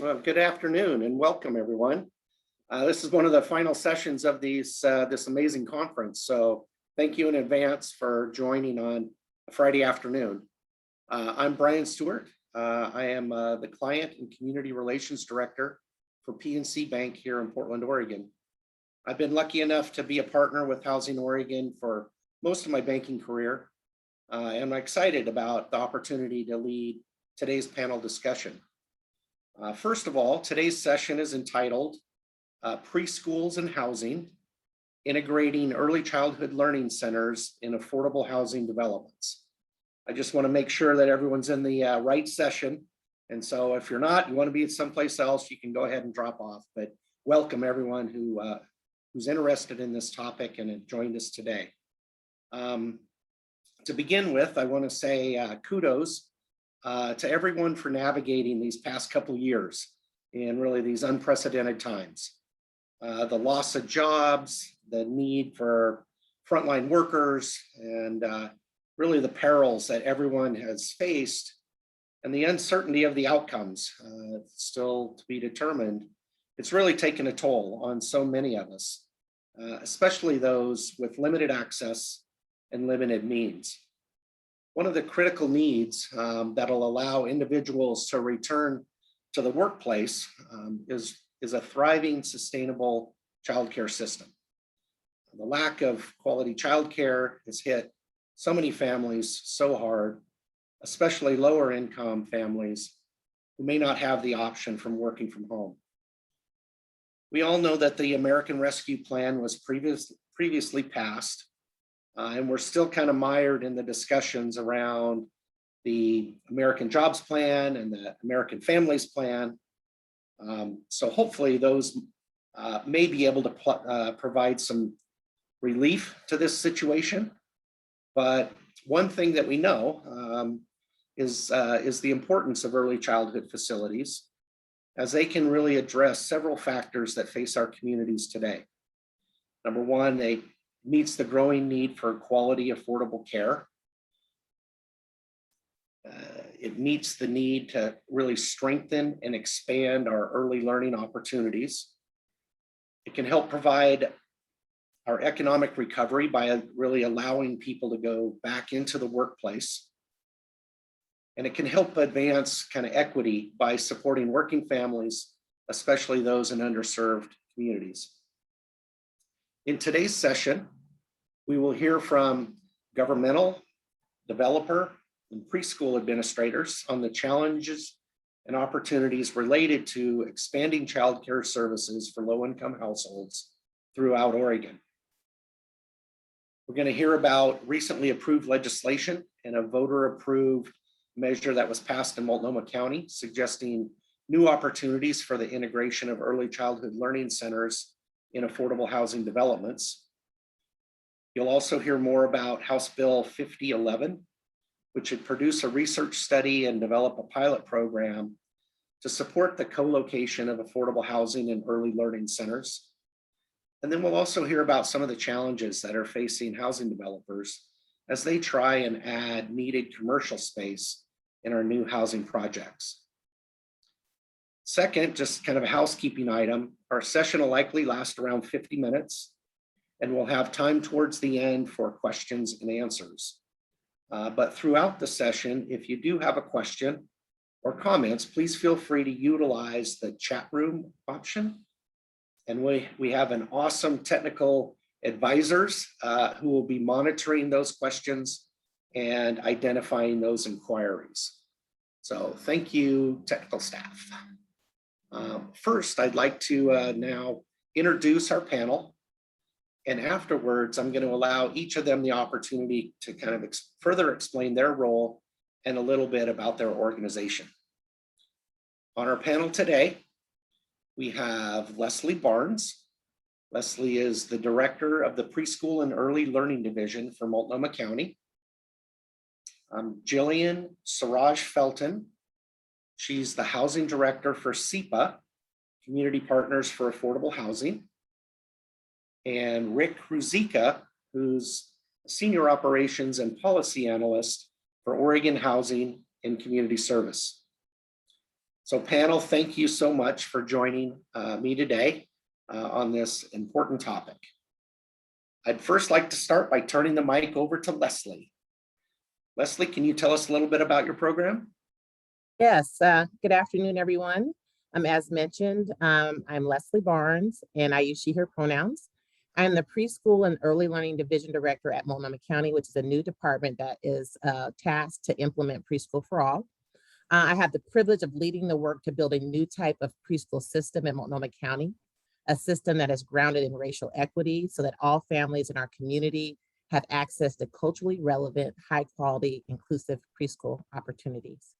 Well, good afternoon and welcome everyone. This is one of the final sessions of this amazing conference. So thank you in advance for joining on a Friday afternoon. I'm Brian Stewart. I am the Client and Community Relations Director for PNC Bank here in Portland, Oregon. I've been lucky enough to be a partner with Housing Oregon for most of my banking career. And I'm excited about the opportunity to lead today's panel discussion. First of all, today's session is entitled Preschools and Housing, Integrating Early Childhood Learning Centers in Affordable Housing Developments. I just want to make sure that everyone's in the right session. And so if you're not, you want to be at someplace else, you can go ahead and drop off. But welcome everyone who's interested in this topic and have joined us today. To begin with, I want to say kudos to everyone for navigating these past couple years in really these unprecedented times. The loss of jobs, the need for frontline workers, and really the perils that everyone has faced, and the uncertainty of the outcomes still to be determined. It's really taken a toll on so many of us, especially those with limited access and limited means. One of the critical needs that'll allow individuals to return to the workplace is a thriving, sustainable childcare system. The lack of quality childcare has hit so many families so hard, especially lower income families who may not have the option from working from home. We all know that the American Rescue Plan was previously passed. And we're still kind of mired in the discussions around the American Jobs Plan and the American Families Plan. So hopefully those may be able to provide some relief to this situation. But one thing that we know is the importance of early childhood facilities, as they can really address several factors that face our communities today. Number one, they meets the growing need for quality, affordable care. It meets the need to really strengthen and expand our early learning opportunities. It can help provide our economic recovery by really allowing people to go back into the workplace. And it can help advance kind of equity by supporting working families, especially those in underserved communities. In today's session, we will hear from governmental, developer, and preschool administrators on the challenges and opportunities related to expanding childcare services for low-income households throughout Oregon. We're going to hear about recently approved legislation and a voter-approved measure that was passed in Multnomah County, suggesting new opportunities for the integration of early childhood learning centers in affordable housing developments. You'll also hear more about House Bill 5011, which would produce a research study and develop a pilot program to support the co-location of affordable housing in early learning centers. And then we'll also hear about some of the challenges that are facing housing developers as they try and add needed commercial space in our new housing projects. Second, just kind of a housekeeping item, our session will likely last around 50 minutes, and we'll have time towards the end for questions and answers. But throughout the session, if you do have a question or comments, please feel free to utilize the chat room option. And we have an awesome technical advisors who will be monitoring those questions and identifying those inquiries. So thank you, technical staff. First, I'd like to now introduce our panel. And afterwards, I'm going to allow each of them the opportunity to kind of further explain their role and a little bit about their organization. On our panel today, we have Leslee Barnes. Leslee is the director of the Preschool and Early Learning Division for Multnomah County. Jilian Saurage Felton. She's the housing director for SEPA, Community Partners for Affordable Housing. And Rick Ruzicka, who's a senior operations and policy analyst for Oregon Housing and Community Service. So panel, thank you so much for joining me today on this important topic. I'd first like to start by turning the mic over to Leslee. Leslee, can you tell us a little bit about your program? Yes, good afternoon, everyone. As mentioned, I'm Leslee Barnes, and I use she, her pronouns. I'm the Preschool and Early Learning Division Director at Multnomah County, which is a new department that is tasked to implement Preschool for All. I have the privilege of leading the work to build a new type of preschool system in Multnomah County, a system that is grounded in racial equity so that all families in our community have access to culturally relevant, high quality, inclusive preschool opportunities.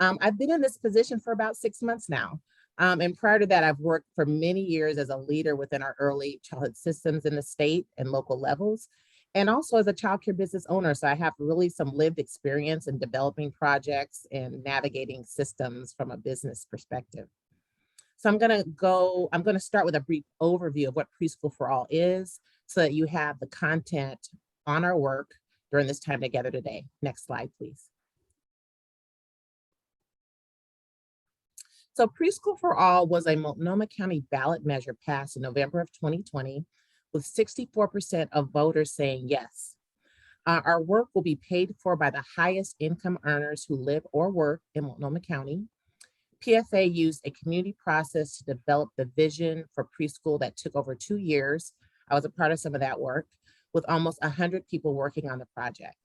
I've been in this position for about 6 months now. And prior to that, I've worked for many years as a leader within our early childhood systems in the state and local levels, and also as a childcare business owner. So I have really some lived experience in developing projects and navigating systems from a business perspective. So I'm going to start with a brief overview of what Preschool for All is so that you have the content on our work during this time together today. Next slide, please. So Preschool for All was a Multnomah County ballot measure passed in November of 2020 with 64% of voters saying yes. Our work will be paid for by the highest income earners who live or work in Multnomah County. PFA used a community process to develop the vision for preschool that took over 2 years. I was a part of some of that work with almost 100 people working on the project.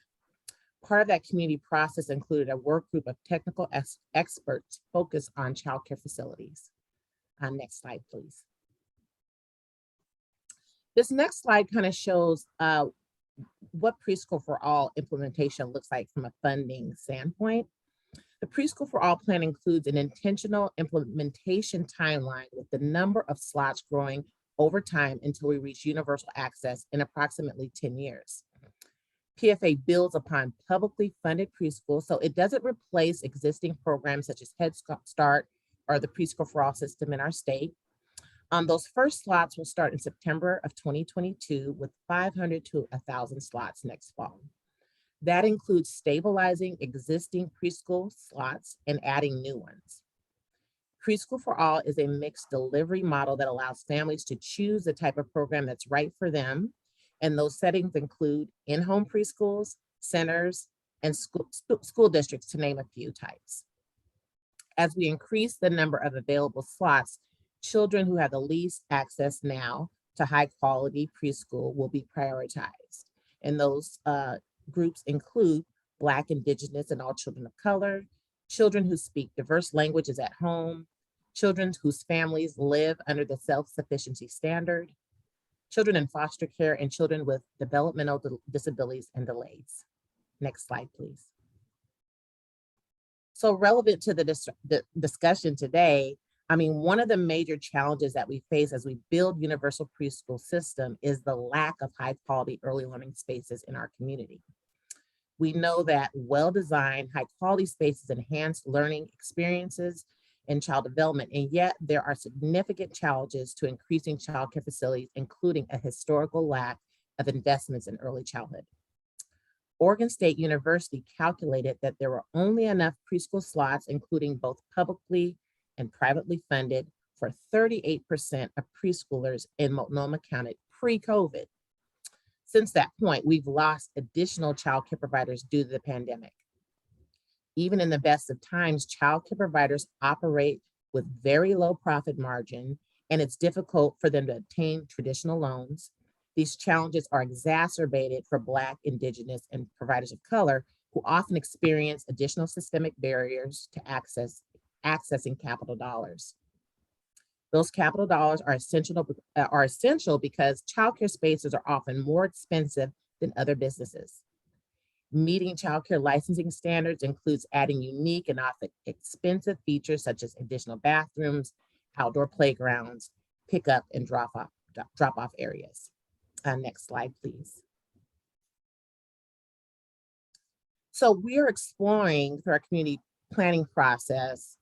Part of that community process included a work group of technical experts focused on childcare facilities. Next slide, please. This next slide kind of shows what Preschool for All implementation looks like from a funding standpoint. The Preschool for All plan includes an intentional implementation timeline with the number of slots growing over time until we reach universal access in approximately 10 years. PFA builds upon publicly funded preschool, so it doesn't replace existing programs such as Head Start or the Preschool for All system in our state. Those first slots will start in September of 2022 with 500 to 1,000 slots next fall. That includes stabilizing existing preschool slots and adding new ones. Preschool for All is a mixed delivery model that allows families to choose the type of program that's right for them. And those settings include in-home preschools, centers, and school districts, to name a few types. As we increase the number of available slots, children who have the least access now to high quality preschool will be prioritized. And those groups include Black, Indigenous, and all children of color, children who speak diverse languages at home, children whose families live under the self-sufficiency standard, children in foster care, and children with developmental disabilities and delays. Next slide, please. So relevant to the discussion today, one of the major challenges that we face as we build universal preschool system is the lack of high quality early learning spaces in our community. We know that well-designed, high quality spaces enhance learning experiences and child development, and yet there are significant challenges to increasing childcare facilities, including a historical lack of investments in early childhood. Oregon State University calculated that there were only enough preschool slots, including both publicly and privately funded, for 38% of preschoolers in Multnomah County pre-COVID. Since that point, we've lost additional childcare providers due to the pandemic. Even in the best of times, childcare providers operate with very low profit margin, and it's difficult for them to obtain traditional loans. These challenges are exacerbated for Black, Indigenous, and providers of color who often experience additional systemic barriers to accessing capital dollars. Those capital dollars are essential because childcare spaces are often more expensive than other businesses. Meeting childcare licensing standards includes adding unique and often expensive features such as additional bathrooms, outdoor playgrounds, pickup and drop-off areas. Next slide, please. So we are exploring through our community planning process.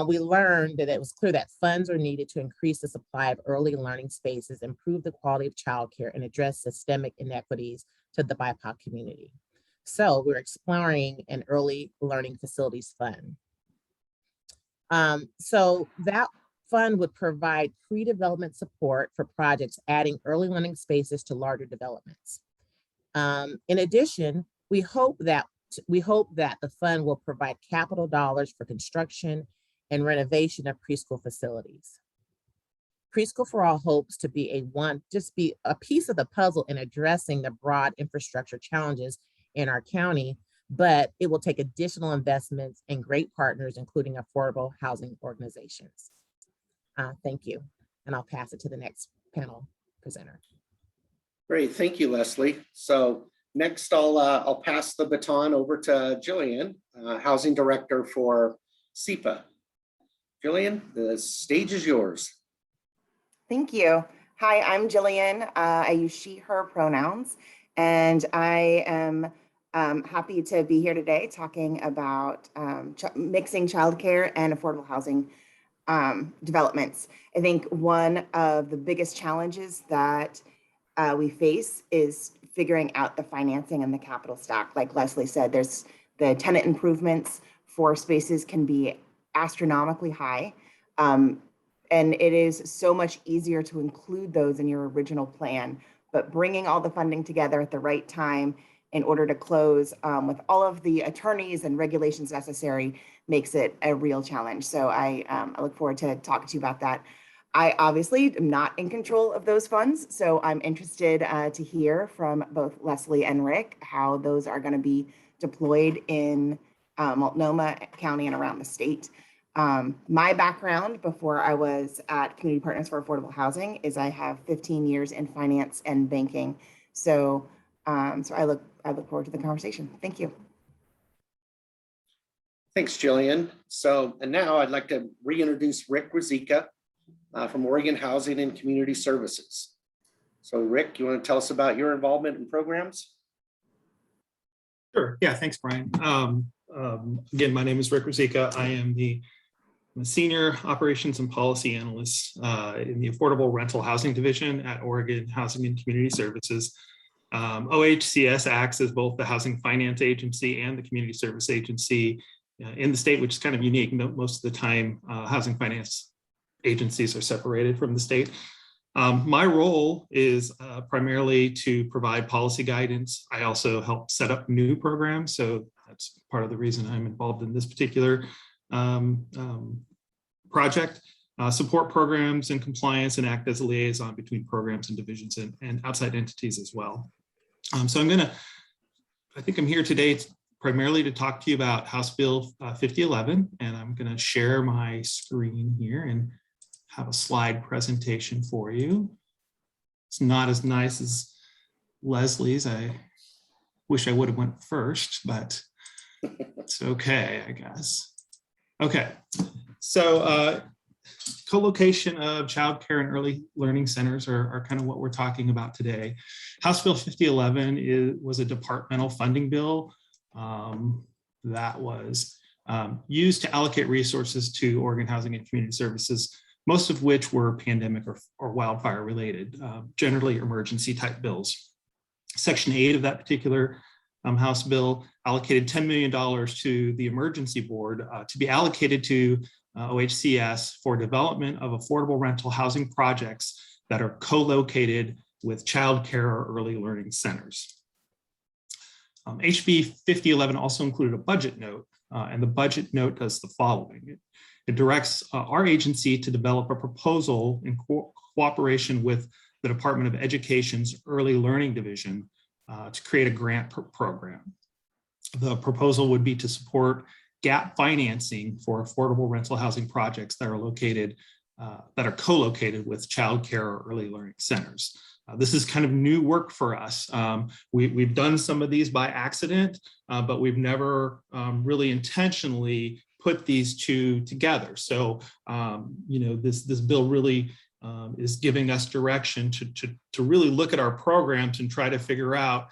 We learned that it was clear that funds are needed to increase the supply of early learning spaces, improve the quality of childcare, and address systemic inequities to the BIPOC community. So we're exploring an early learning facilities fund. So that fund would provide pre-development support for projects adding early learning spaces to larger developments. In addition, we hope that the fund will provide capital dollars for construction and renovation of preschool facilities. Preschool for All hopes to be a piece of the puzzle in addressing the broad infrastructure challenges in our county, but it will take additional investments and great partners, including affordable housing organizations. Thank you. And I'll pass it to the next panel presenter. Great, thank you, Leslie. So next, I'll pass the baton over to Jilian, Housing Director for SEPA. Jilian, the stage is yours. Thank you. Hi, I'm Jilian. I use she, her pronouns, and I am happy to be here today talking about mixing childcare and affordable housing developments. I think one of the biggest challenges that we face is figuring out the financing and the capital stack. Like Leslie said, there's the tenant improvements for spaces can be astronomically high. And it is so much easier to include those in your original plan, but bringing all the funding together at the right time in order to close with all of the attorneys and regulations necessary makes it a real challenge. So I look forward to talking to you about that. I obviously am not in control of those funds, so I'm interested to hear from both Leslie and Rick how those are going to be deployed in Multnomah County and around the state. My background before I was at Community Partners for Affordable Housing is I have 15 years in finance and banking. So, so I look forward to the conversation. Thank you. Thanks, Jilian. So, and now I'd like to reintroduce Rick Ruzicka from Oregon Housing and Community Services. So Rick, you want to tell us about your involvement in programs? Sure, yeah, thanks, Brian. Again, my name is Rick Ruzicka. I am the Senior Operations and Policy Analyst in the Affordable Rental Housing Division at Oregon Housing and Community Services. OHCS acts as both the Housing Finance Agency and the Community Service Agency in the state, which is kind of unique. Most of the time, housing finance agencies are separated from the state. My role is primarily to provide policy guidance. I also help set up new programs, so that's part of the reason I'm involved in this particular project. Support programs and compliance and act as a liaison between programs and divisions and outside entities as well. So I think I'm here today primarily to talk to you about House Bill 5011, and I'm going to share my screen here and have a slide presentation for you. It's not as nice as Leslie's. I wish I would have went first, but it's okay, I guess. Okay, so co-location of childcare and early learning centers are kind of what we're talking about today. House Bill 5011 was a departmental funding bill that was used to allocate resources to Oregon Housing and Community Services, most of which were pandemic or wildfire related, generally emergency type bills. Section 8 of that particular House bill allocated $10 million to the emergency board to be allocated to OHCS for development of affordable rental housing projects that are co-located with childcare or early learning centers. HB 5011 also included a budget note, and the budget note does the following. It directs our agency to develop a proposal in cooperation with the Department of Education's Early Learning Division to create a grant program. The proposal would be to support gap financing for affordable rental housing projects that are located, that are co-located with childcare or early learning centers. This is kind of new work for us. We've done some of these by accident, but we've never really intentionally put these two together. So, this bill really is giving us direction to really look at our programs and try to figure out,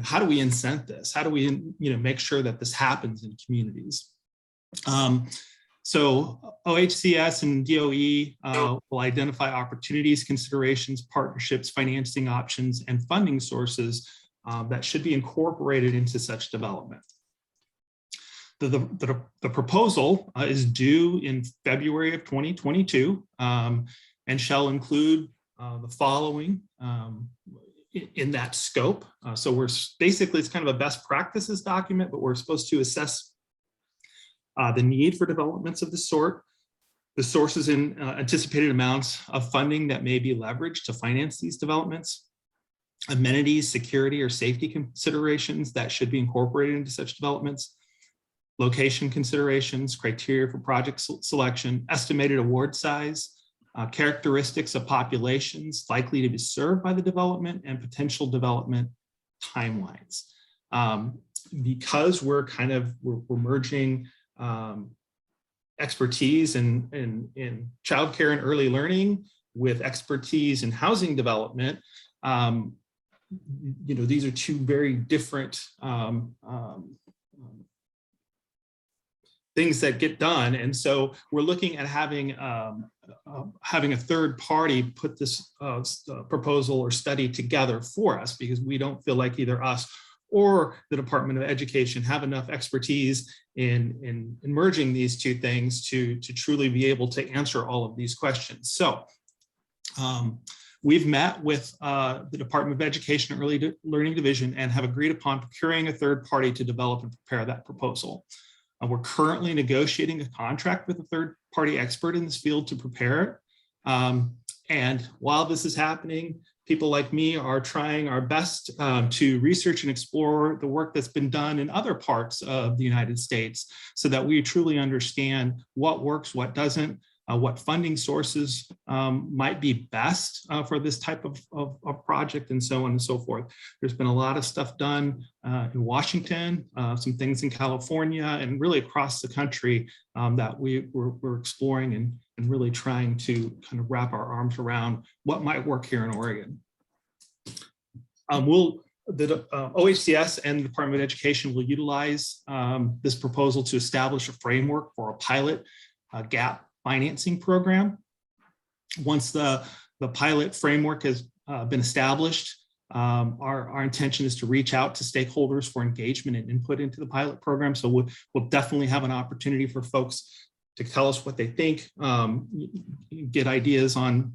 how do we incent this? How do we, make sure that this happens in communities? So OHCS and DOE will identify opportunities, considerations, partnerships, financing options, and funding sources that should be incorporated into such development. The proposal is due in February of 2022 and shall include the following in that scope. So we're basically, it's kind of a best practices document, but we're supposed to assess the need for developments of this sort, the sources and anticipated amounts of funding that may be leveraged to finance these developments, amenities, security, or safety considerations that should be incorporated into such developments, location considerations, criteria for project selection, estimated award size, characteristics of populations likely to be served by the development, and potential development timelines. Because we're merging expertise in childcare and early learning with expertise in housing development, these are two very different things that get done. And so we're looking at having a third party put this proposal or study together for us, because we don't feel like either us or the Department of Education have enough expertise in merging these two things to truly be able to answer all of these questions. So we've met with the Department of Education Early Learning Division and have agreed upon procuring a third party to develop and prepare that proposal. We're currently negotiating a contract with a third party expert in this field to prepare it. And while this is happening, people like me are trying our best to research and explore the work that's been done in other parts of the United States so that we truly understand what works, what doesn't, what funding sources might be best for this type of project, and so on and so forth. There's been a lot of stuff done in Washington, some things in California, and really across the country that we're exploring and really trying to kind of wrap our arms around what might work here in Oregon. The OHCS and the Department of Education will utilize this proposal to establish a framework for a pilot gap financing program. Once the pilot framework has been established, our intention is to reach out to stakeholders for engagement and input into the pilot program. So we'll definitely have an opportunity for folks to tell us what they think, get ideas on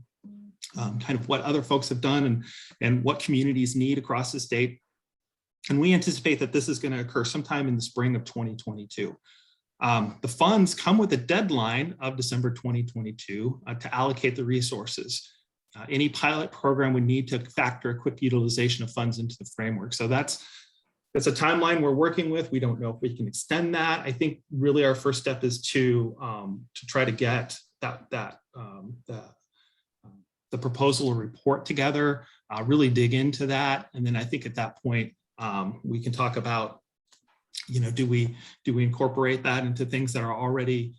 kind of what other folks have done and what communities need across the state. And we anticipate that this is going to occur sometime in the spring of 2022. The funds come with a deadline of December 2022 to allocate the resources. Any pilot program would need to factor a quick utilization of funds into the framework. So that's a timeline we're working with. We don't know if we can extend that. I think really our first step is to try to get the proposal or report together, really dig into that, and then I think at that point we can talk about, do we incorporate that into things that are already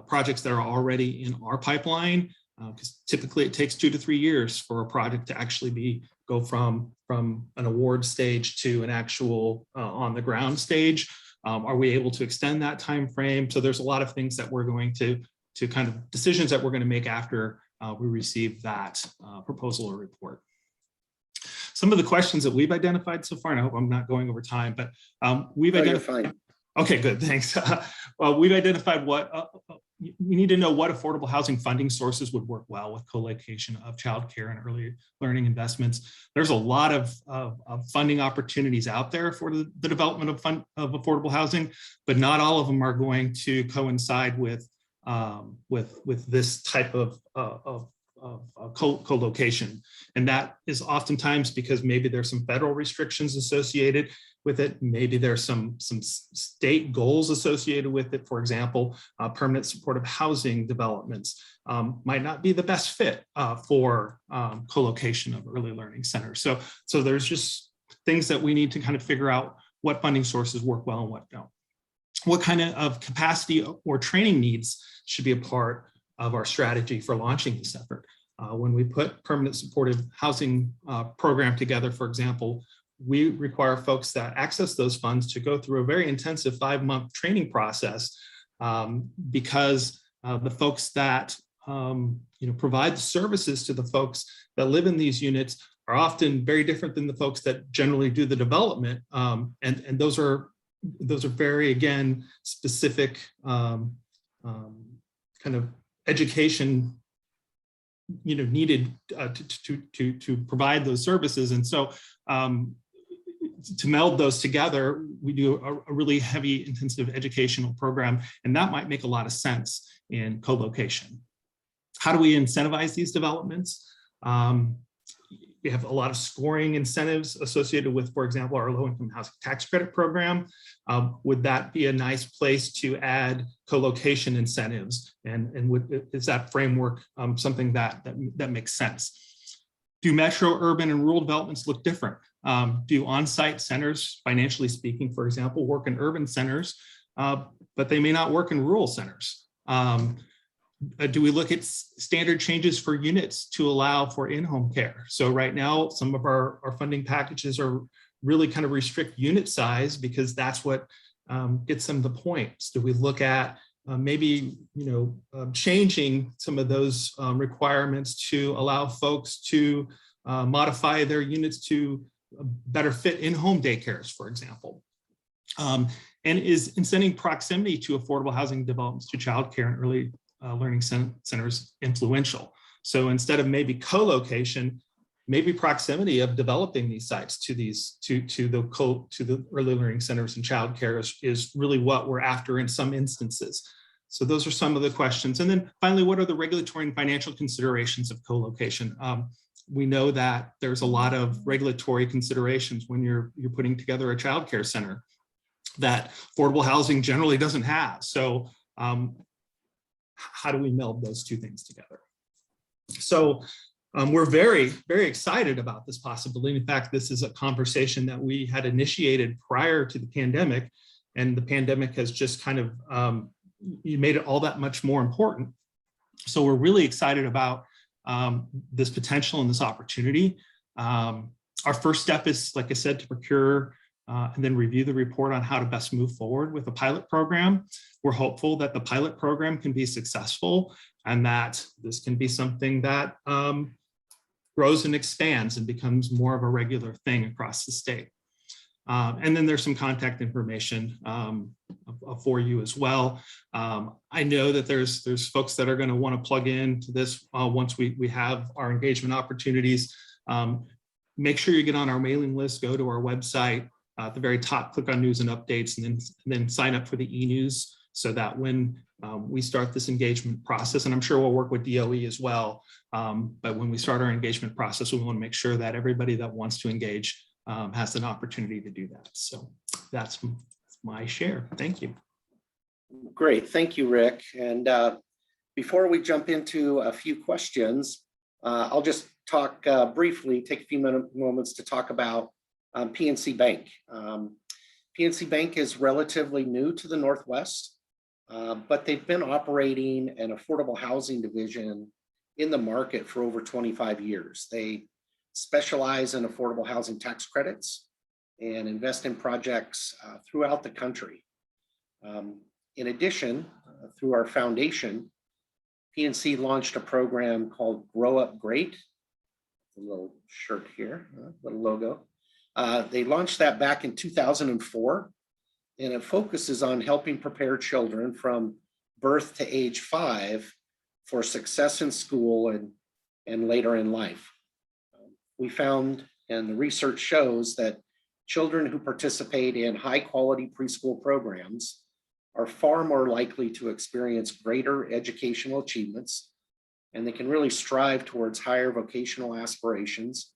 projects that are already in our pipeline? Because typically it takes 2 to 3 years for a project to actually go from an award stage to an actual on the ground stage. Are we able to extend that time frame? So there's a lot of things that we're going to kind of decisions that we're going to make after we receive that proposal or report. Some of the questions that we've identified so far, and I hope I'm not going over time, but we've identified. Fine. Okay, good, thanks. We've identified what we need to know what affordable housing funding sources would work well with co-location of childcare and early learning investments. There's a lot of funding opportunities out there for the development of affordable housing, but not all of them are going to coincide with this type of co-location. And that is oftentimes because maybe there's some federal restrictions associated with it. Maybe there's some state goals associated with it. For example, permanent supportive housing developments might not be the best fit for co-location of early learning centers. So there's just things that we need to kind of figure out what funding sources work well and what don't. What kind of capacity or training needs should be a part of our strategy for launching this effort. When we put permanent supportive housing program together, for example, we require folks that access those funds to go through a very intensive 5-month training process because the folks that provide the services to the folks that live in these units are often very different than the folks that generally do the development. And those are those are very, again, specific kind of education, needed to provide those services. And so to meld those together, we do a really heavy intensive educational program, and that might make a lot of sense in co-location. How do we incentivize these developments? We have a lot of scoring incentives associated with, for example, our low-income housing tax credit program. Would that be a nice place to add co-location incentives? And is that framework something that makes sense? Do metro, urban, and rural developments look different? Do on-site centers, financially speaking, for example, work in urban centers, but they may not work in rural centers? Do we look at standard changes for units to allow for in-home care? So right now, some of our funding packages are really kind of restrict unit size because that's what gets them the points. Do we look at maybe changing some of those requirements to allow folks to modify their units to better fit in-home daycares, for example? And is incenting proximity to affordable housing developments to childcare and early learning centers influential? So instead of maybe co-location, maybe proximity of developing these sites to the early learning centers and childcare is really what we're after in some instances. So those are some of the questions. And then finally, what are the regulatory and financial considerations of co-location? We know that there's a lot of regulatory considerations when you're putting together a childcare center that affordable housing generally doesn't have. So how do we meld those two things together? So we're very, very excited about this possibility. In fact, this is a conversation that we had initiated prior to the pandemic, and the pandemic has just kind of made it all that much more important. So we're really excited about this potential and this opportunity. Our first step is, like I said, to procure and then review the report on how to best move forward with a pilot program. We're hopeful that the pilot program can be successful and that this can be something that grows and expands and becomes more of a regular thing across the state. And then there's some contact information for you as well. I know that there's folks that are going to want to plug into this once we have our engagement opportunities. Make sure you get on our mailing list, go to our website. At the very top, click on news and updates, and then sign up for the e-news so that when we start this engagement process, and I'm sure we'll work with DOE as well, but when we start our engagement process, we want to make sure that everybody that wants to engage has an opportunity to do that. So that's my share. Thank you. Great, thank you, Rick. And before we jump into a few questions, I'll just talk briefly, take a few moments to talk about PNC Bank. PNC Bank is relatively new to the Northwest, but they've been operating an affordable housing division in the market for over 25 years. They specialize in affordable housing tax credits and invest in projects throughout the country. In addition, through our foundation, PNC launched a program called Grow Up Great. A little shirt here, little logo. They launched that back in 2004, and it focuses on helping prepare children from birth to age 5 for success in school and later in life. We found, and the research shows, that children who participate in high quality preschool programs are far more likely to experience greater educational achievements, and they can really strive towards higher vocational aspirations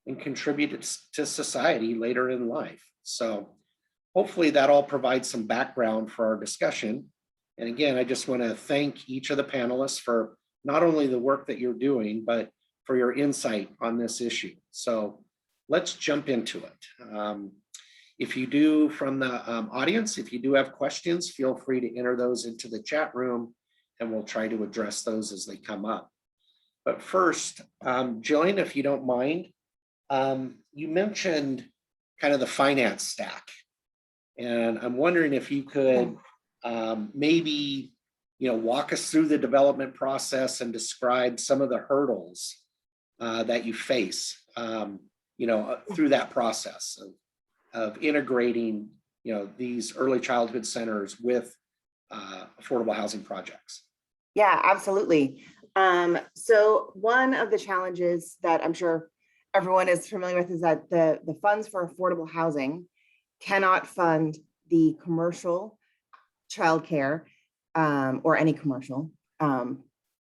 and contribute to society later in life. So hopefully that all provides some background for our discussion. And again, I just want to thank each of the panelists for not only the work that you're doing, but for your insight on this issue. So let's jump into it. If you do, from the audience, if you do have questions, feel free to enter those into the chat room and we'll try to address those as they come up. But first, Jillian, if you don't mind, you mentioned kind of the finance stack. And I'm wondering if you could maybe walk us through the development process and describe some of the hurdles that you face through that process of integrating these early childhood centers with affordable housing projects. Yeah, absolutely. So one of the challenges that I'm sure everyone is familiar with is that the funds for affordable housing cannot fund the commercial childcare or any commercial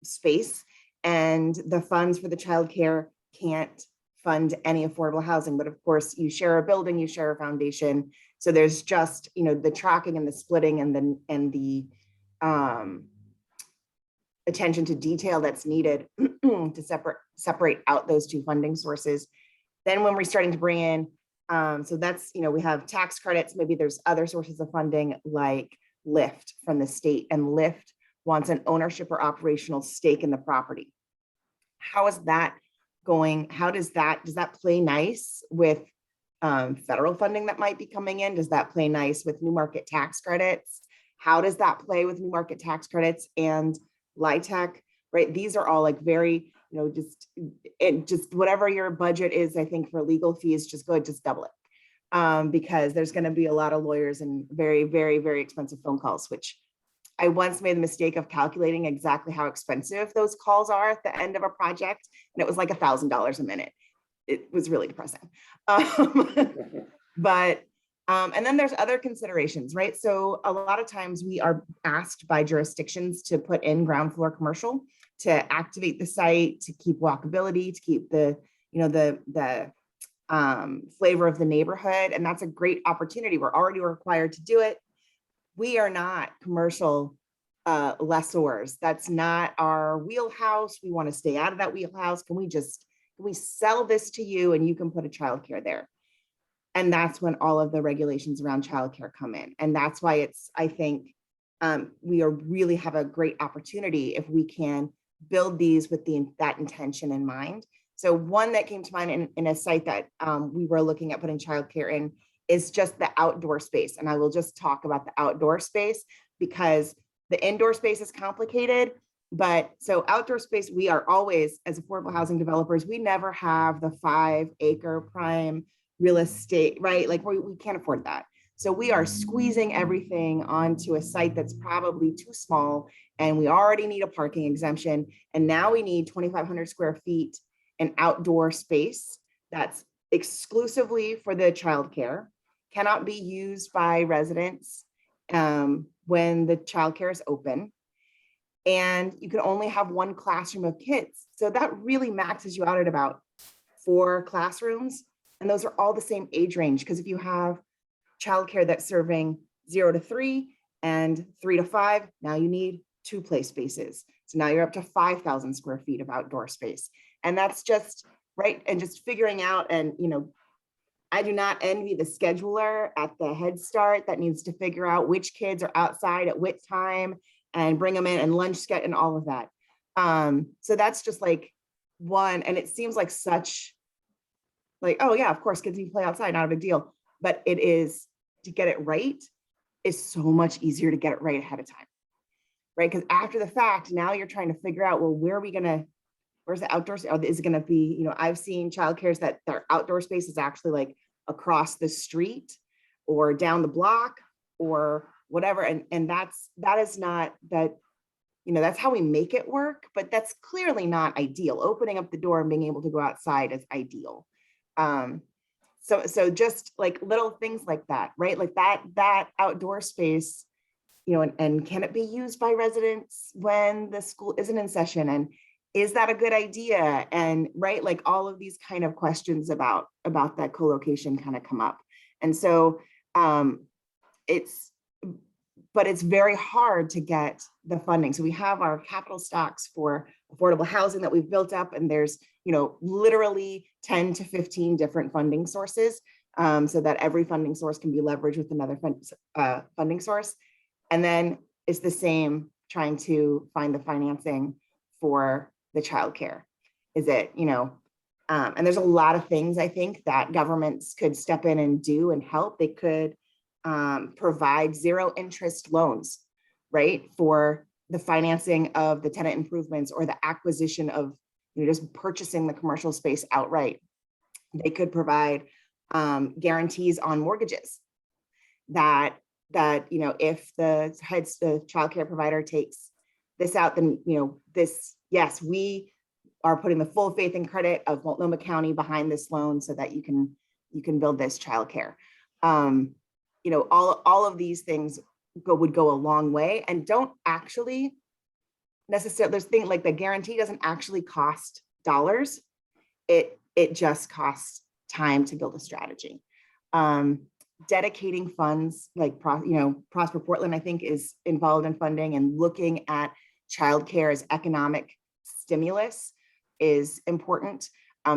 space, and the funds for the childcare can't fund any affordable housing. But of course, you share a building, you share a foundation, so there's just the tracking and the splitting and the attention to detail that's needed to separate out those two funding sources. Then when we're starting to bring in, so that's, we have tax credits, maybe there's other sources of funding like LIFT from the state, and LIFT wants an ownership or operational stake in the property. How is that going? How does that play nice with federal funding that might be coming in? Does that play nice with new market tax credits? How does that play with new market tax credits and LIHTC, right? These are all like very, just whatever your budget is, I think for legal fees, just double it. Because there's going to be a lot of lawyers and very, very, very expensive phone calls, which I once made the mistake of calculating exactly how expensive those calls are at the end of a project. And it was like $1,000 a minute. It was really depressing. And then there's other considerations, right? So a lot of times we are asked by jurisdictions to put in ground floor commercial to activate the site, to keep walkability, to keep the flavor of the neighborhood. And that's a great opportunity. We're already required to do it. We are not commercial lessors. That's not our wheelhouse. We want to stay out of that wheelhouse. Can we sell this to you and you can put a childcare there? And that's when all of the regulations around childcare come in. And that's why I think we really have a great opportunity if we can build these with that intention in mind. So one that came to mind in a site that we were looking at putting childcare in is just the outdoor space. And I will just talk about the outdoor space because the indoor space is complicated. But so outdoor space, we are always, as affordable housing developers, we never have the 5-acre prime real estate, right? Like we can't afford that. So we are squeezing everything onto a site that's probably too small, and we already need a parking exemption. And now we need 2,500 square feet in outdoor space that's exclusively for the childcare, cannot be used by residents when the childcare is open. And you can only have one classroom of kids. So that really maxes you out at about 4 classrooms. And those are all the same age range, because if you have childcare that's serving 0 to 3 and 3 to 5, now you need 2 play spaces. So now you're up to 5,000 square feet of outdoor space. And that's just right. And just figuring out, and I do not envy the scheduler at the Head Start that needs to figure out which kids are outside at what time and bring them in and lunch schedule and all of that. So that's just like one, and it seems like such like, oh yeah, of course, kids need to play outside, not a big deal. But it is, to get it right, is so much easier to get it right ahead of time, right? Because after the fact, now you're trying to figure out, well, where's the outdoors? Is it gonna be, I've seen childcares that their outdoor space is actually like across the street or down the block or whatever. And that is not that, that's how we make it work, but that's clearly not ideal. Opening up the door and being able to go outside is ideal. So just like little things like that, right? Like that outdoor space, and can it be used by residents when the school isn't in session? And is that a good idea? And right, like all of these kind of questions about that co-location kind of come up. And so it's very hard to get the funding. So we have our capital stocks for affordable housing that we've built up, and there's literally 10 to 15 different funding sources, so that every funding source can be leveraged with another funding source. And then it's the same trying to find the financing for the childcare. Is it, and there's a lot of things I think that governments could step in and do and help. They could provide 0 interest loans, right, for the financing of the tenant improvements or the acquisition of just purchasing the commercial space outright. They could provide guarantees on mortgages. that, you know, if the childcare provider takes this out, then, you know, yes, we are putting the full faith and credit of Multnomah County behind this loan so that you can build this childcare. You know, all of these things would go a long way and don't actually necessarily, there's things like the guarantee doesn't actually cost dollars. It just costs time to build a strategy. Dedicating funds like, Prosper Portland, I think, is involved in funding, and looking at childcare as economic stimulus is important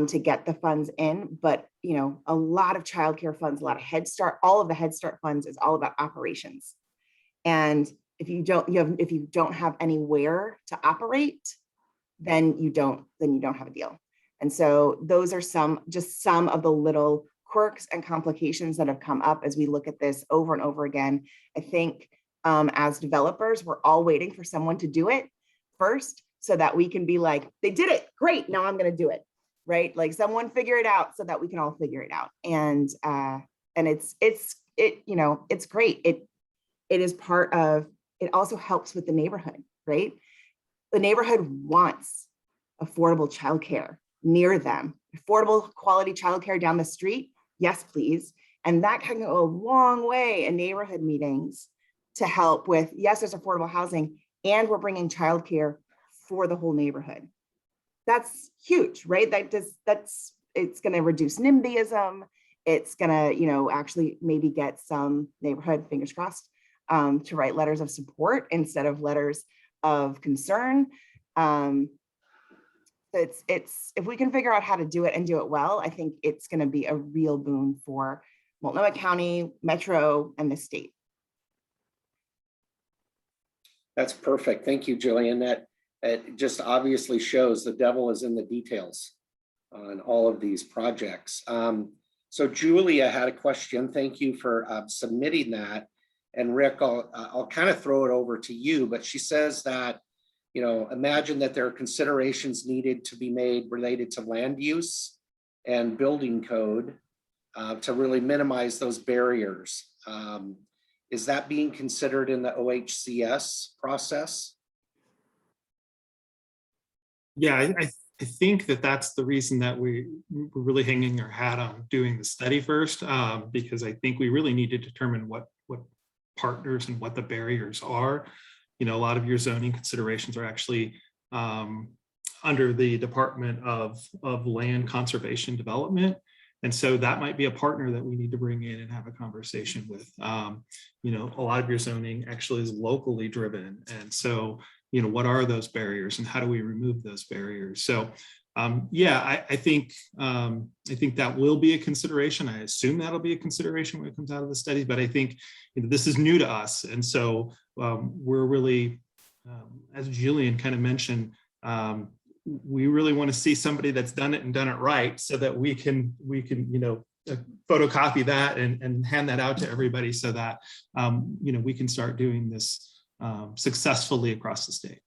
to get the funds in. But, you know, a lot of childcare funds, a lot of Head Start, all of the Head Start funds is all about operations. And if you don't have anywhere to operate, then you don't have a deal. And so those are some of the little quirks and complications that have come up as we look at this over and over again. I think as developers, we're all waiting for someone to do it first so that we can be like, they did it, great, now I'm going to do it, right? Like, someone figure it out so that we can all figure it out. And it's great. It is part of, it also helps with the neighborhood, right? The neighborhood wants affordable childcare near them, affordable quality childcare down the street. Yes, please. And that can go a long way in neighborhood meetings to help with, yes, there's affordable housing, and we're bringing childcare for the whole neighborhood. That's huge, right? It's going to reduce NIMBYism. It's going to, you know, actually maybe get some neighborhood, fingers crossed, to write letters of support instead of letters of concern. If we can figure out how to do it and do it well, I think it's going to be a real boon for Multnomah County, Metro, and the state. That's perfect. Thank you, Jillian. That just obviously shows the devil is in the details on all of these projects. So Julia had a question. Thank you for submitting that. And Rick, I'll kind of throw it over to you, but she says that, you know, imagine that there are considerations needed to be made related to land use and building code to really minimize those barriers. Is that being considered in the OHCS process? Yeah, I think that's the reason that we're really hanging our hat on doing the study first, because I think we really need to determine what partners and what the barriers are. You know, a lot of your zoning considerations are actually under the Department of Land Conservation Development. And so that might be a partner that we need to bring in and have a conversation with. You know, a lot of your zoning actually is locally driven. And so, you know, what are those barriers and how do we remove those barriers? So yeah, I think that will be a consideration. I assume that'll be a consideration when it comes out of the study, but I think, you know, this is new to us. And so we're really, as Jillian kind of mentioned, we really want to see somebody that's done it and done it right so that we can, you know, photocopy that and hand that out to everybody so that, you know, we can start doing this successfully across the state.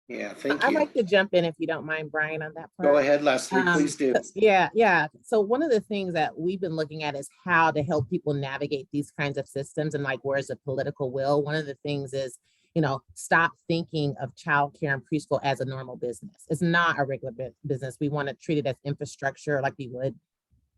Yeah, thank you. I'd like to jump in if you don't mind, Brian, on that part. Go ahead, Leslie, please do. Yeah. So one of the things that we've been looking at is how to help people navigate these kinds of systems and like, where's the political will? One of the things is, you know, stop thinking of childcare and preschool as a normal business. It's not a regular business. We want to treat it as infrastructure like we would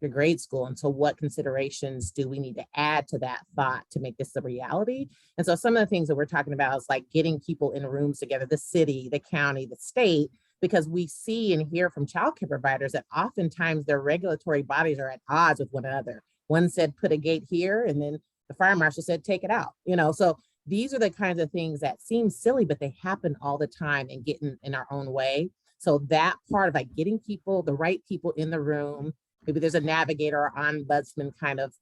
your grade school. And so what considerations do we need to add to that thought to make this a reality? And so some of the things that we're talking about is like getting people in rooms together, the city, the county, the state, because we see and hear from childcare providers that oftentimes their regulatory bodies are at odds with one another. One said, put a gate here, and then the fire marshal said, take it out, you know? So these are the kinds of things that seem silly, but they happen all the time and get in our own way. So that part of like getting people, the right people in the room, maybe there's a navigator or ombudsman kind of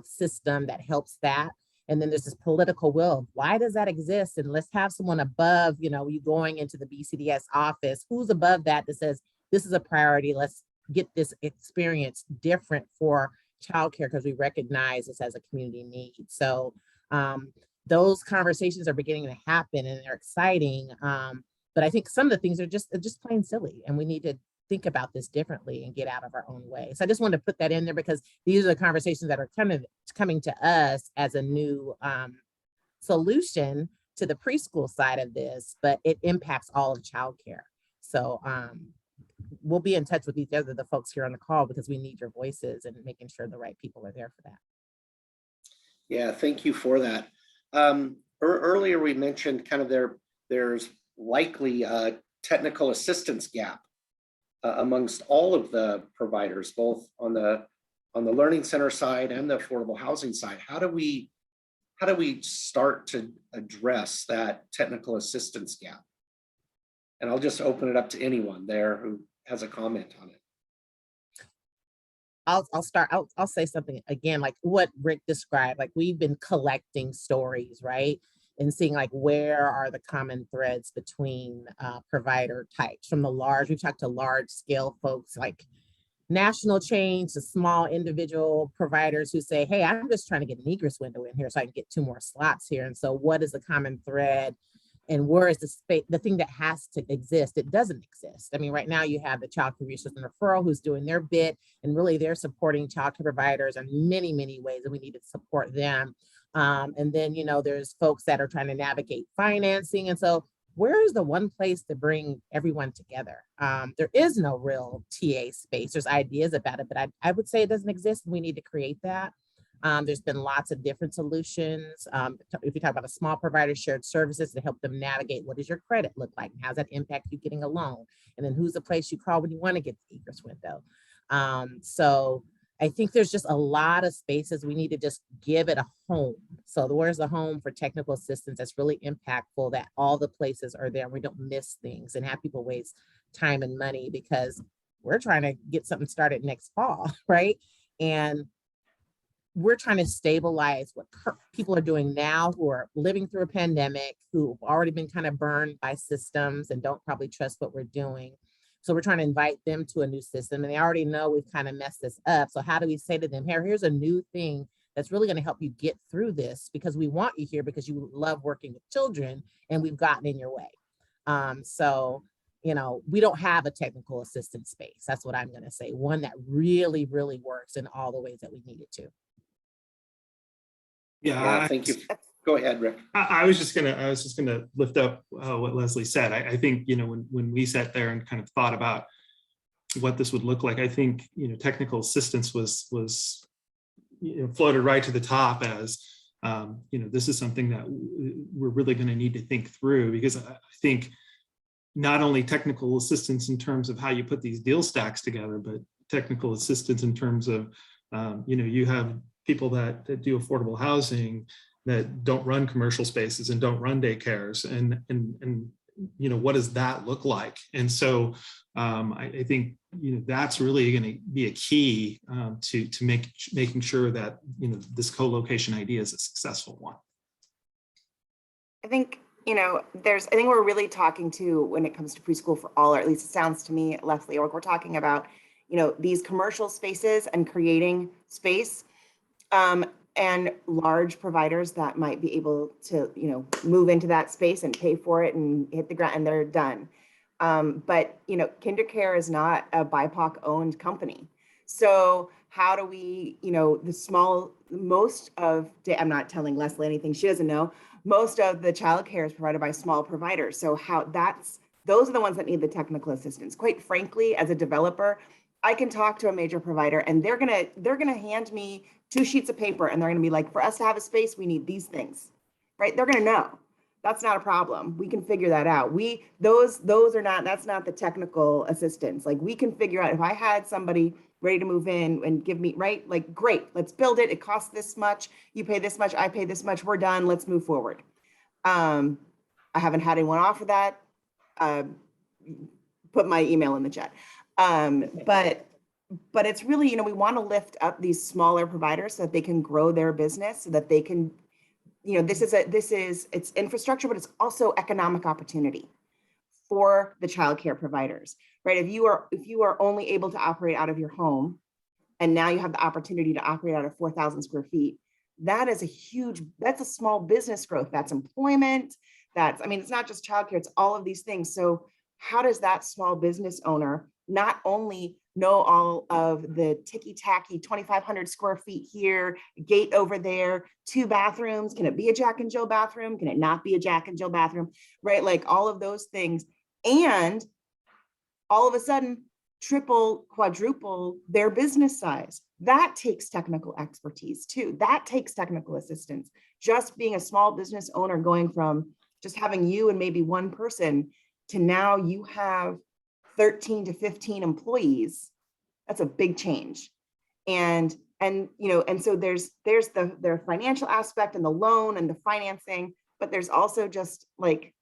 system that helps that. And then there's this political will. Why does that exist? And let's have someone above, you know, you going into the BCDS office, who's above that says, this is a priority. Let's get this experience different for childcare because we recognize this as a community need. So those conversations are beginning to happen and they're exciting. But I think some of the things are just plain silly, and we need to think about this differently and get out of our own way. So I just wanted to put that in there because these are the conversations that are coming to us as a new solution to the preschool side of this, but it impacts all of childcare. So we'll be in touch with each other, the folks here on the call, because we need your voices and making sure the right people are there for that. Yeah, thank you for that. Earlier we mentioned kind of there's likely a technical assistance gap amongst all of the providers, both on the learning center side and the affordable housing side. How do we start to address that technical assistance gap? And I'll just open it up to anyone there who has a comment on it. I'll start. I'll say something again, like what Rick described. Like we've been collecting stories, right? And seeing like where are the common threads between provider types from the large. We've talked to large scale folks like national chains to small individual providers who say, hey, I'm just trying to get an egress window in here so I can get 2 more slots here. And so what is the common thread? And where is the space, the thing that has to exist? It doesn't exist. I mean, right now you have the Child Care Resource and Referral who's doing their bit, and really they're supporting childcare providers in many, many ways, and we need to support them. And then, you know, there's folks that are trying to navigate financing. And so where is the one place to bring everyone together? There is no real TA space. There's ideas about it, but I would say it doesn't exist, and we need to create that. There's been lots of different solutions. If you talk about a small provider, shared services to help them navigate, what does your credit look like? How's that impact you getting a loan? And then who's the place you call when you want to get the egress window? So I think there's just a lot of spaces we need to just give it a home. So where's the home for technical assistance that's really impactful, that all the places are there and we don't miss things and have people waste time and money because we're trying to get something started next fall, right? And we're trying to stabilize what people are doing now who are living through a pandemic, who've already been kind of burned by systems and don't probably trust what we're doing. So we're trying to invite them to a new system, and they already know we've kind of messed this up. So how do we say to them, here's a new thing that's really going to help you get through this, because we want you here because you love working with children and we've gotten in your way. So, you know, we don't have a technical assistance space. That's what I'm going to say. One that really, really works in all the ways that we need it to. Yeah, thank you. Go ahead, Rick. I was just gonna lift up what Leslie said. I think, you know, when we sat there and kind of thought about what this would look like, I think, you know, technical assistance was you know, floated right to the top as you know, this is something that we're really going to need to think through, because I think not only technical assistance in terms of how you put these deal stacks together, but technical assistance in terms of you know, you have people that do affordable housing that don't run commercial spaces and don't run daycares, and you know, what does that look like? And so I think, you know, that's really going to be a key to making sure that, you know, this co-location idea is a successful one. I think, you know, I think we're really talking to, when it comes to preschool for all, or at least it sounds to me, Leslie, or we're talking about, you know, these commercial spaces and creating space, and large providers that might be able to, you know, move into that space and pay for it and hit the ground and they're done. But, you know, KinderCare is not a BIPOC owned company. So how do we, you know, I'm not telling Leslie anything she doesn't know, most of the childcare is provided by small providers. So those are the ones that need the technical assistance. Quite frankly, as a developer, I can talk to a major provider and they're gonna hand me 2 sheets of paper and they're gonna be like, for us to have a space, we need these things, right? They're gonna know. That's not a problem. We can figure that out. That's not the technical assistance. Like, we can figure out, if I had somebody ready to move in and give me, right? Like, great, let's build it. It costs this much. You pay this much, I pay this much. We're done. Let's move forward. I haven't had anyone offer that. Put my email in the chat. But it's really, you know, we want to lift up these smaller providers so that they can grow their business, so that they can, you know, it's infrastructure, but it's also economic opportunity for the childcare providers, right? If you are only able to operate out of your home, and now you have the opportunity to operate out of 4,000 square feet, that's a small business growth. That's employment. I mean, it's not just childcare, it's all of these things. So how does that small business owner not only know all of the ticky-tacky 2,500 square feet here, gate over there, 2 bathrooms, can it be a Jack and Jill bathroom? Can it not be a Jack and Jill bathroom, right? Like all of those things. And all of a sudden, triple, quadruple their business size. That takes technical expertise too. That takes technical assistance. Just being a small business owner, going from just having you and maybe one person to now you have 13 to 15 employees. That's a big change. And so there's their financial aspect and the loan and the financing, but there's also just like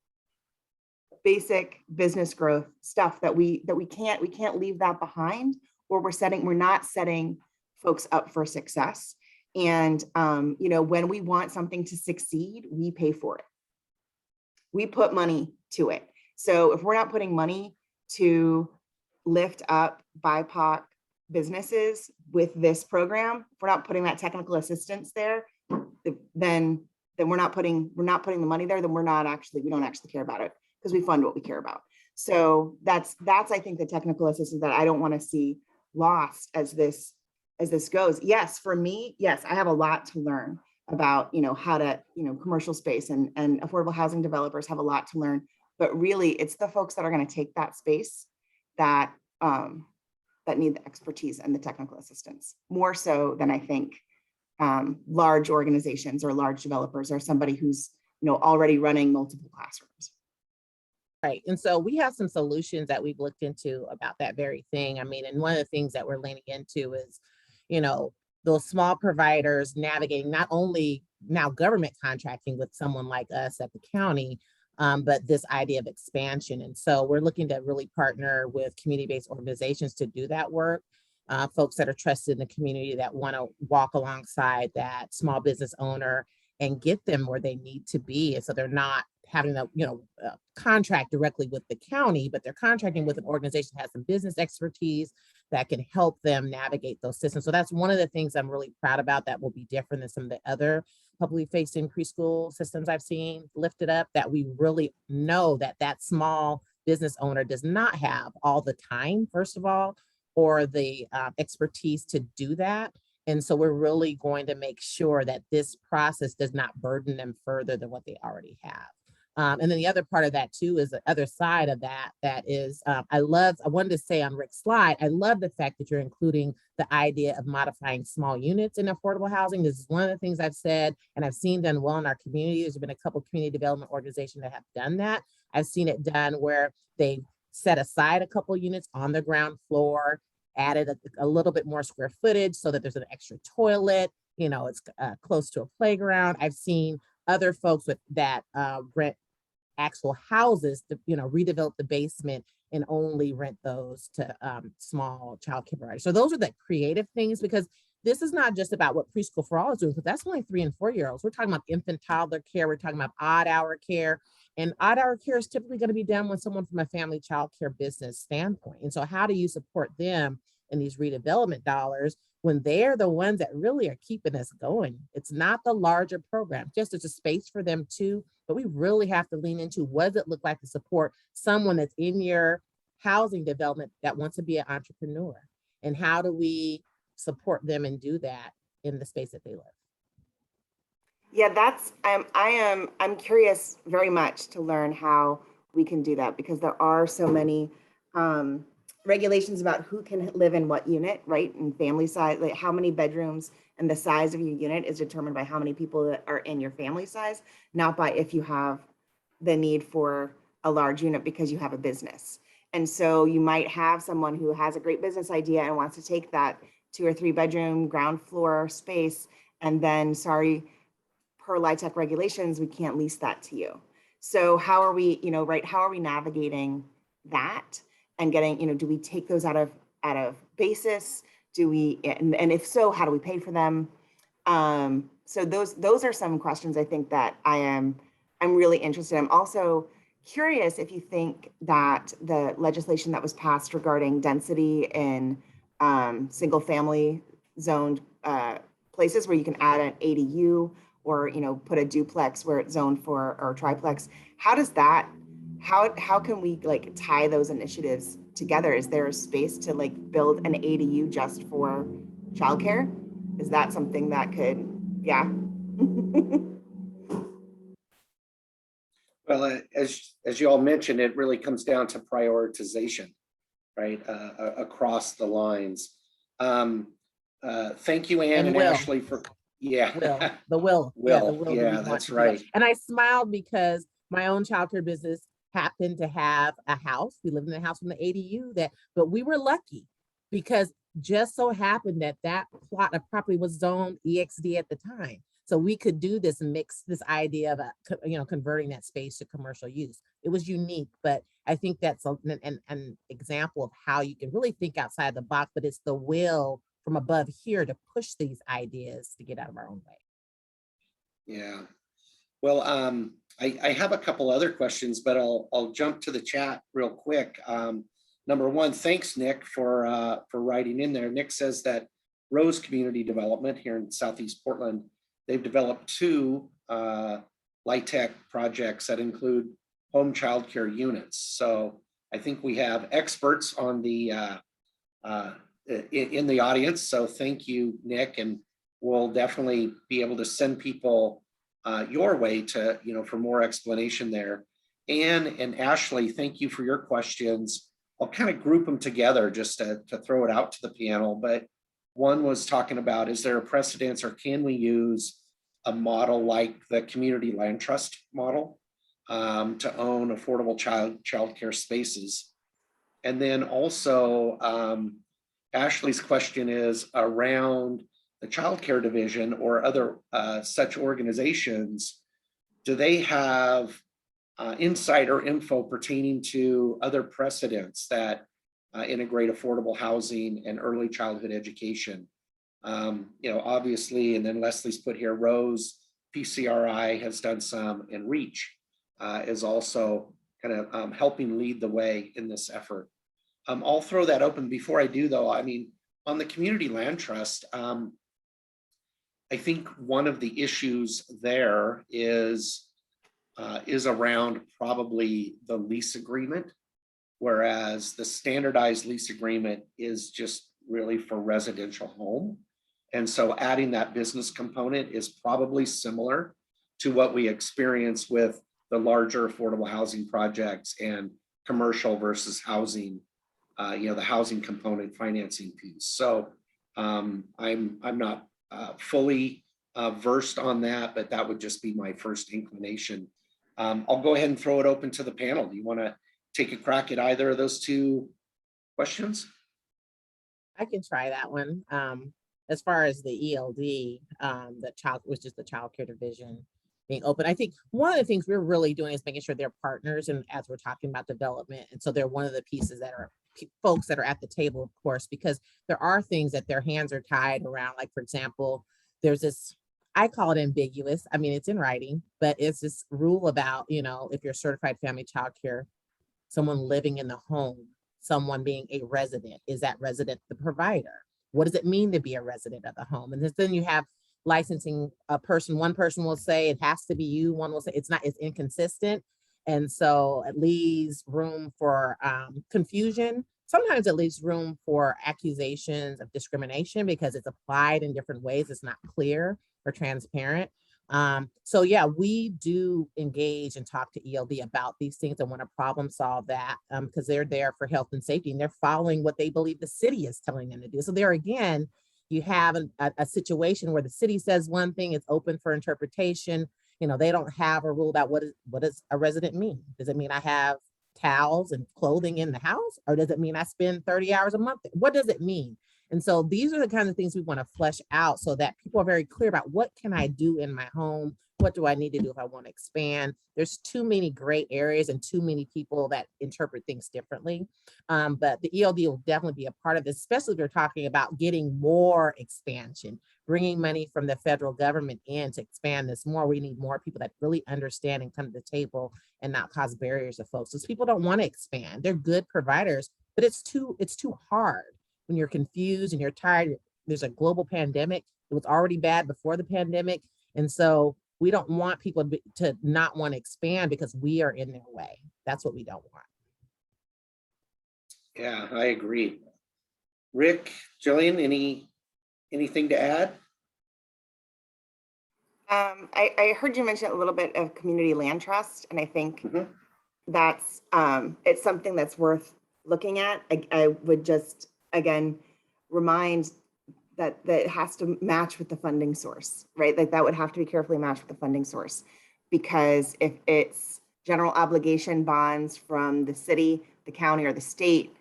basic business growth stuff that we can't leave that behind, or we're not setting folks up for success. And when we want something to succeed, we pay for it. We put money to it. So if we're not putting money to lift up BIPOC businesses with this program, if we're not putting that technical assistance there, then we're not putting the money there, then we don't actually care about it, because we fund what we care about. So that's I think the technical assistance that I don't want to see lost as this goes. Yes, for me, yes, I have a lot to learn about how to commercial space, and affordable housing developers have a lot to learn. But really, it's the folks that are going to take that space that need the expertise and the technical assistance, more so than I think large organizations or large developers or somebody who's already running multiple classrooms. Right. And so we have some solutions that we've looked into about that very thing. I mean, and one of the things that we're leaning into is, those small providers navigating not only now government contracting with someone like us at the county, but this idea of expansion. And so we're looking to really partner with community-based organizations to do that work. Folks that are trusted in the community that want to walk alongside that small business owner and get them where they need to be. And so they're not having a contract directly with the county, but they're contracting with an organization that has some business expertise that can help them navigate those systems. So that's one of the things I'm really proud about that will be different than some of the other publicly facing preschool systems I've seen lifted up, that we really know that small business owner does not have all the time, first of all, or the expertise to do that. And so we're really going to make sure that this process does not burden them further than what they already have. And then the other part of that too is the other side of that is, I wanted to say on Rick's slide, I love the fact that you're including the idea of modifying small units in affordable housing. This is one of the things I've said, and I've seen done well in our community. There's been a couple of community development organizations that have done that. I've seen it done where they set aside a couple of units on the ground floor, added a little bit more square footage so that there's an extra toilet, it's close to a playground. I've seen other folks that rent actual houses to redevelop the basement and only rent those to small childcare providers. So those are the creative things, because this is not just about what Preschool for All is doing, because that's only 3 and 4 year olds. We're talking about infant toddler care. We're talking about odd hour care, and odd hour care is typically going to be done when someone from a family childcare business standpoint. And so how do you support them in these redevelopment dollars when they're the ones that really are keeping us going? It's not the larger program, just it's a space for them too, but we really have to lean into what does it look like to support someone that's in your housing development that wants to be an entrepreneur, and how do we support them and do that in the space that they live. Yeah, that's I'm curious very much to learn how we can do that, because there are so many regulations about who can live in what unit, right? And family size, like how many bedrooms and the size of your unit is determined by how many people that are in your family size, not by if you have the need for a large unit because you have a business. And so you might have someone who has a great business idea and wants to take that 2 or 3 bedroom ground floor space, and then sorry, per LIHTC regulations, we can't lease that to you. So how are we, how are we navigating that and getting, do we take those out of basis? Do we, and if so, how do we pay for them? So those are some questions I think that I'm really interested in. I'm also curious if you think that the legislation that was passed regarding density in single family zoned places where you can add an ADU or put a duplex where it's zoned for, or triplex, how does that how can we like tie those initiatives together? Is there a space to like build an ADU just for childcare? Is that something that could, yeah. Well, as you all mentioned, it really comes down to prioritization, right, across the lines. Thank you, Ann and will. Ashley, for, yeah. The will. Will, Yeah, the will. yeah, that we want that's to do that. right. And I smiled because my own childcare business happened to have a house. We lived in a house from the ADU but we were lucky because just so happened that that plot of property was zoned EXD at the time. So we could do this mix, this idea of converting that space to commercial use. It was unique, but I think that's an example of how you can really think outside the box, but it's the will from above here to push these ideas to get out of our own way. Yeah. Well, I have a couple other questions, but I'll jump to the chat real quick. Number one, thanks, Nick, for writing in there. Nick says that Rose Community Development here in Southeast Portland, they've developed 2 LIHTC projects that include home childcare units. So I think we have experts on the in the audience. So thank you, Nick, and we'll definitely be able to send people your way to, for more explanation there. Ann and Ashley, thank you for your questions. I'll kind of group them together just to throw it out to the panel. But one was talking about, is there a precedence or can we use a model like the community land trust model to own affordable childcare spaces? And then also, Ashley's question is around the childcare division or other such organizations. Do they have insight or info pertaining to other precedents that integrate affordable housing and early childhood education? Obviously, and then Leslie's put here, Rose, PCRI has done some, and REACH is also kind of helping lead the way in this effort. I'll throw that open. Before I do though, I mean, on the community land trust, I think one of the issues there is around probably the lease agreement, whereas the standardized lease agreement is just really for residential home. And so adding that business component is probably similar to what we experience with the larger affordable housing projects and commercial versus housing, the housing component financing piece. So I'm not fully versed on that, but that would just be my first inclination. I'll go ahead and throw it open to the panel. Do you want to take a crack at either of those 2 questions? I can try that one. As far as the ELD, which is the child care division being open, I think one of the things we're really doing is making sure they're partners, and as we're talking about development, and so they're one of the pieces that are folks that are at the table, of course, because there are things that their hands are tied around. Like, for example, there's this, I call it ambiguous. I mean, it's in writing, but it's this rule about, if you're certified family child care, someone living in the home, someone being a resident, is that resident the provider? What does it mean to be a resident of the home? And then you have licensing a person. One person will say it has to be you. One will say it's not, it's inconsistent. And so it leaves room for confusion. Sometimes it leaves room for accusations of discrimination because it's applied in different ways. It's not clear or transparent. So yeah, we do engage and talk to ELD about these things and want to problem solve that because they're there for health and safety and they're following what they believe the city is telling them to do. So there again, you have a situation where the city says one thing, it's open for interpretation. They don't have a rule about what does a resident mean? Does it mean I have towels and clothing in the house? Or does it mean I spend 30 hours a month? What does it mean? And so these are the kinds of things we want to flesh out so that people are very clear about what can I do in my home? What do I need to do if I want to expand? There's too many gray areas and too many people that interpret things differently. But the ELD will definitely be a part of this, especially if you're talking about getting more expansion, bringing money from the federal government in to expand this more. We need more people that really understand and come to the table and not cause barriers to folks. Because people don't want to expand. They're good providers, but it's too hard. When you're confused and you're tired, there's a global pandemic. It was already bad before the pandemic. And so we don't want people to not want to expand because we are in their way. That's what we don't want. Yeah, I agree. Rick, Jillian, anything to add? I heard you mention a little bit of community land trust, and I think Mhm. that's it's something that's worth looking at. I would just again remind that it has to match with the funding source, right? Like that would have to be carefully matched with the funding source, because if it's general obligation bonds from the city, the county, or the state,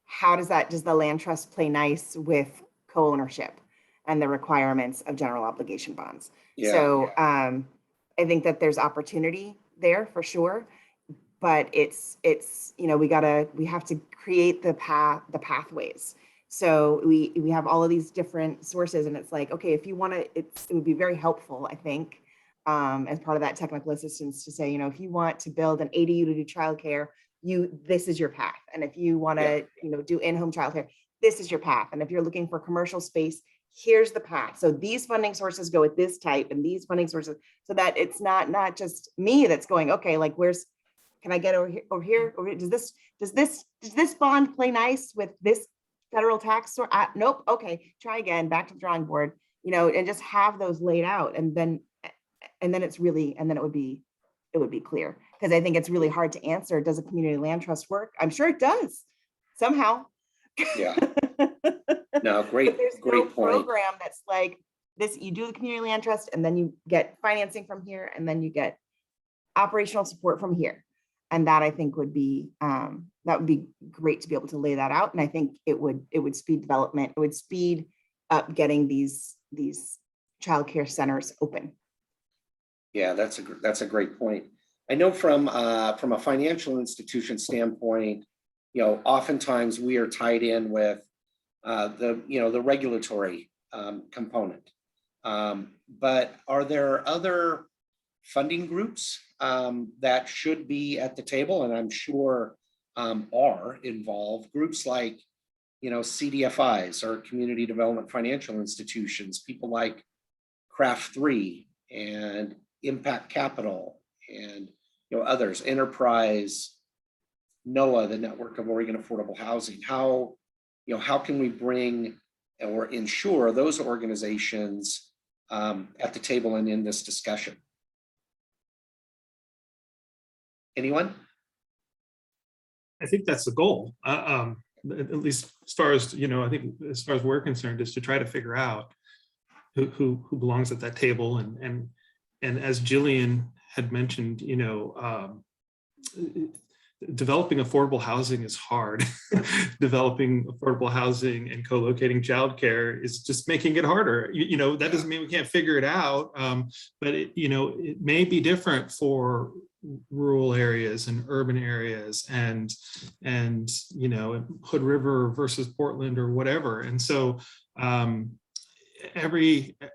how does the land trust play nice with co-ownership and the requirements of general obligation bonds? Yeah. So I think that there's opportunity there for sure, but it's we have to create the pathways. So we have all of these different sources, and it's like, okay, if you want to, it would be very helpful, I think, as part of that technical assistance to say, if you want to build an ADU to do childcare, this is your path. And if you want to, do in-home childcare, this is your path. And if you're looking for commercial space, here's the path. So these funding sources go with this type, and these funding sources, so that it's not just me that's going, okay, like can I get over here? Does this bond play nice with this federal tax source? Nope. Okay, try again, back to the drawing board, and just have those laid out. And then it would be clear. Because I think it's really hard to answer, does a community land trust work? I'm sure it does somehow. Yeah. No, great no point. Program that's like this, you do the community land trust, and then you get financing from here, and then you get operational support from here. And that, I think, would be great to be able to lay that out. And I think it would speed development. It would speed up getting these childcare centers open. Yeah, that's a great point. I know from a financial institution standpoint, oftentimes we are tied in with the regulatory component. But are there other funding groups that should be at the table, and I'm sure are involved? Groups like CDFIs, or community development financial institutions, people like Craft 3 and Impact Capital, and others, Enterprise, NOAA, the Network of Oregon Affordable Housing. How can we bring or ensure those organizations at the table and in this discussion? Anyone? I think that's the goal. At least as far as, I think as far as we're concerned, is to try to figure out who belongs at that table. And as Jillian had mentioned, developing affordable housing is hard. Developing affordable housing and co-locating childcare is just making it harder. That doesn't mean we can't figure it out, but it may be different for rural areas and urban areas, and Hood River versus Portland or whatever. And so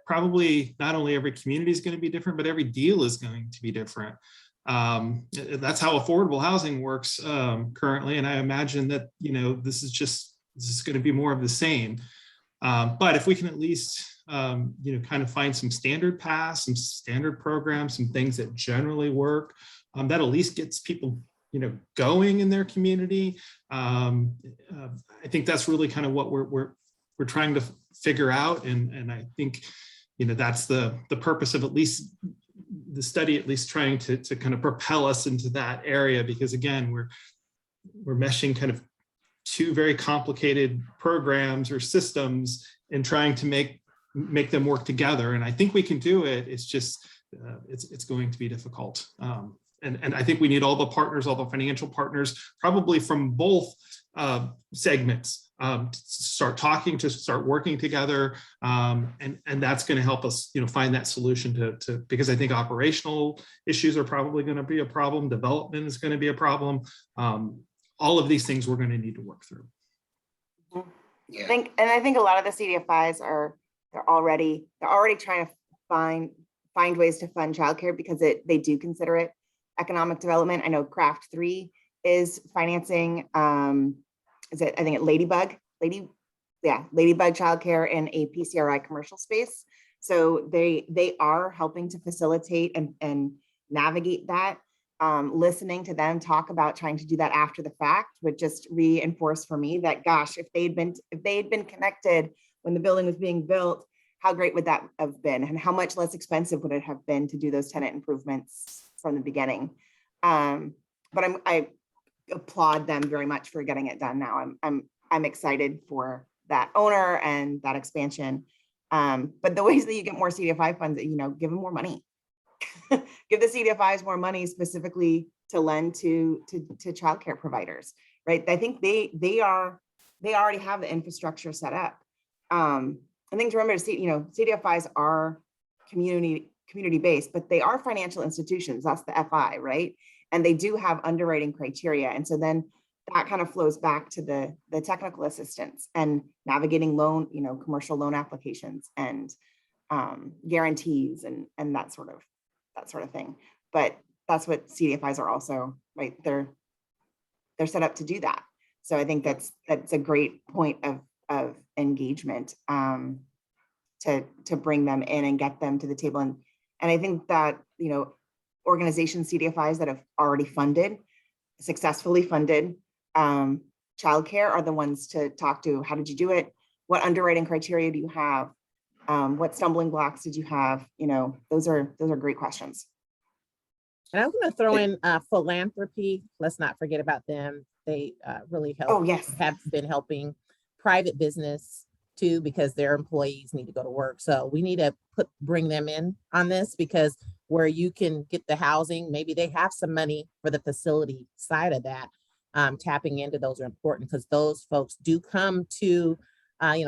probably not only every community is going to be different, but every deal is going to be different. That's how affordable housing works currently, and I imagine that this is going to be more of the same. But if we can at least kind of find some standard paths, some standard programs, some things that generally work, that at least gets people going in their community. I think that's really kind of what we're trying to figure out, and I think that's the purpose of at least the study, at least trying to kind of propel us into that area, because again, we're meshing kind of two very complicated programs or systems and trying to make them work together. And I think we can do it. It's just it's going to be difficult. And I think we need all the partners, all the financial partners, probably from both segments, to start talking, to start working together, and that's going to help us, find that solution to because I think operational issues are probably going to be a problem. Development is going to be a problem. All of these things we're going to need to work through. Yeah. I think a lot of the CDFIs they're already trying to find ways to fund childcare, because they do consider it economic development. I know Craft 3 is financing, I think Ladybug childcare in a PCRI commercial space. So they are helping to facilitate and navigate that. listening to them talk about trying to do that after the fact would just reinforce for me that, gosh, if they had been connected when the building was being built, how great would that have been, and how much less expensive would it have been to do those tenant improvements from the beginning? But I applaud them very much for getting it done now. I'm excited for that owner and that expansion. But the ways that you get more CDFI funds, give them more money. Give the CDFIs more money specifically to lend to childcare providers, right? I think they already have the infrastructure set up. I think to remember, CDFIs are community-based, but they are financial institutions. That's the FI, right? And they do have underwriting criteria. And so then that kind of flows back to the technical assistance and navigating loan, commercial loan applications and guarantees and that sort of thing. But that's what CDFIs are also, right? They're set up to do that. So I think that's a great point of engagement to bring them in and get them to the table. And I think that, organizations, CDFIs that have already successfully funded childcare are the ones to talk to. How did you do it? What underwriting criteria do you have? What stumbling blocks did you have? Those are great questions. And I'm going to throw in Philanthropy. Let's not forget about them. They really help. Oh, yes. Have been helping private business too, because their employees need to go to work. So we need to bring them in on this, because where you can get the housing, maybe they have some money for the facility side of that. Tapping into those are important, because those folks do come to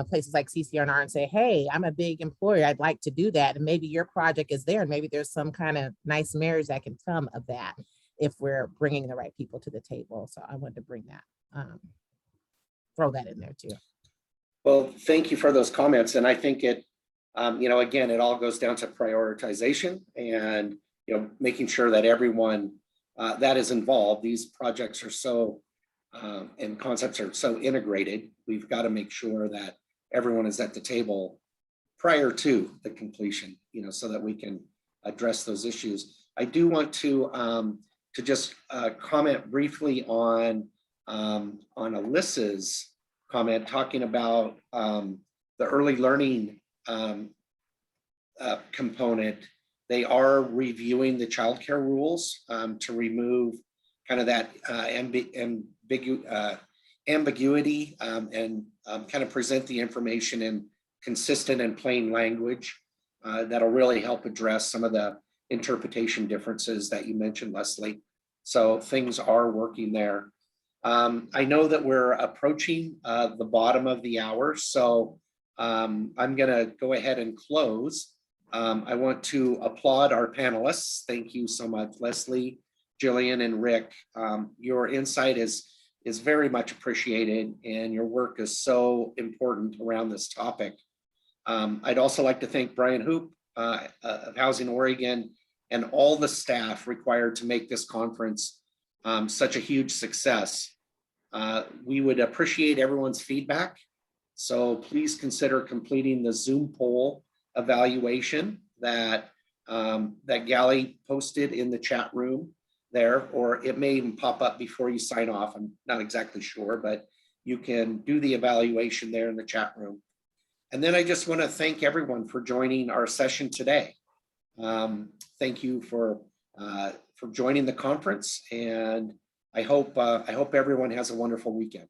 places like CCRNR and say, hey, I'm a big employer, I'd like to do that. And maybe your project is there, and maybe there's some kind of nice marriage that can come of that if we're bringing the right people to the table. So I wanted to bring that, throw that in there too. Well, thank you for those comments. And I think it, again, it all goes down to prioritization and, making sure that everyone that is involved, these projects are so, and concepts are so integrated. We've got to make sure that everyone is at the table prior to the completion, so that we can address those issues. I do want to just comment briefly on Alyssa's comment talking about the early learning component. They are reviewing the childcare rules to remove kind of that ambiguity and kind of present the information in consistent and plain language that'll really help address some of the interpretation differences that you mentioned, Leslie. So things are working there. I know that we're approaching the bottom of the hour, so I'm going to go ahead and close. I want to applaud our panelists. Thank you so much, Leslie, Jillian, and Rick. Your insight is very much appreciated, and your work is so important around this topic. I'd also like to thank Brian Hoop of Housing Oregon and all the staff required to make this conference such a huge success. We would appreciate everyone's feedback, so please consider completing the Zoom poll evaluation that Gally posted in the chat room there, or it may even pop up before you sign off. I'm not exactly sure, but you can do the evaluation there in the chat room. And then I just want to thank everyone for joining our session today. Thank you for joining the conference, and I hope everyone has a wonderful weekend.